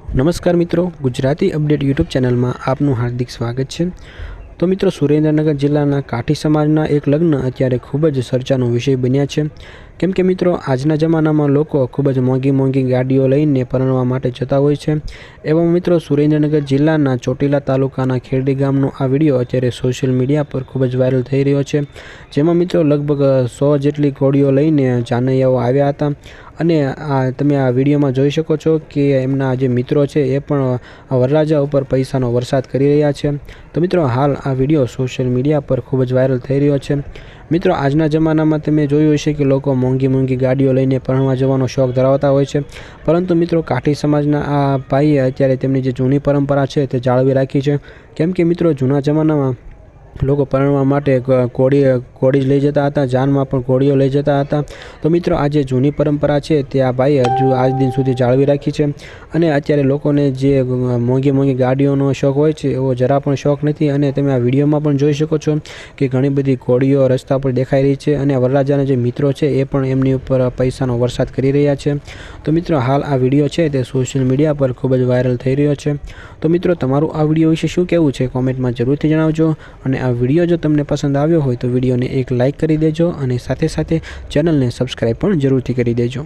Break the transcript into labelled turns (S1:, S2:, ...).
S1: નમસ્કાર મિત્રો, Gujarati update YouTube ચેનલમાં આપનું હાર્દિક સ્વાગત છે। તો મિત્રો, સુરેન્દ્રનગર જિલ્લાના કાઠી સમાજના એક લગ્ન અત્યારે ખૂબ જ ચર્ચાનો વિષય બન્યા છે। કેમ કે મિત્રો, આજના જમાનામાં લોકો ખૂબ જ મોંઘી ગાડીઓ લઈને પરણવા માટે જતા હોય છે। એવામાં મિત્રો, સુરેન્દ્રનગર જિલ્લાના ચોટીલા તાલુકાના ખેરડી ગામનો આ વિડીયો અત્યારે સોશિયલ મીડિયા પર ખૂબ જ વાયરલ થઈ રહ્યો છે। જેમાં મિત્રો લગભગ 100 જેટલી ઘોડીઓ લઈને જાનૈયાઓ આવ્યા હતા। અને તમે આ વિડીયોમાં જોઈ શકો છો કે એમના જે મિત્રો છે એ પણ વરરાજા ઉપર પૈસાનો વરસાદ કરી રહ્યા છે। તો મિત્રો, હાલ આ વિડીયો સોશિયલ મીડિયા પર ખૂબ જ વાયરલ થઈ રહ્યો છે। મિત્રો, આજના જમાનામાં તમે જોયું હશે કે લોકો મોંઘી ગાડીઓ લઈને પરણવા જવાનો શોખ ધરાવતા હોય છે, પરંતુ મિત્રો કાઠી સમાજના આ ભાઈએ અત્યારે તેમની જે જૂની પરંપરા છે તે જાળવી રાખી છે। કેમ કે મિત્રો, જૂના જમાનામાં લોકો પરણવા માટે ઘોડી જ લઈ જતા હતા, જાનમાં પણ ઘોડીઓ લઈ જતા હતા। તો મિત્રો, આ જે જૂની પરંપરા છે તે આ ભાઈએ હજુ આજ દિન સુધી જાળવી રાખી છે। અને અત્યારે લોકોને જે મોંઘી ગાડીઓનો શોખ હોય છે એવો જરા પણ શોખ નથી। અને તમે આ વિડીયોમાં પણ જોઈ શકો છો કે ઘણી બધી ઘોડીઓ રસ્તા પર દેખાઈ રહી છે અને વરરાજાના જે મિત્રો છે એ પણ એમની ઉપર પૈસાનો વરસાદ કરી રહ્યા છે। તો મિત્રો, હાલ આ વિડીયો છે તે સોશિયલ મીડિયા પર ખૂબ જ વાયરલ થઈ રહ્યો છે। તો મિત્રો, તમારું આ વિડીયો વિશે શું કહેવું છે કોમેન્ટમાં જરૂરથી જણાવજો। અને આ વિડીયો જો તમને પસંદ આવ્યો હોય તો વિડીયોને એક લાઇક કરી દેજો અને સાથે ચેનલને સબસ્ક્રાઈબ પણ જરૂરથી કરી દેજો।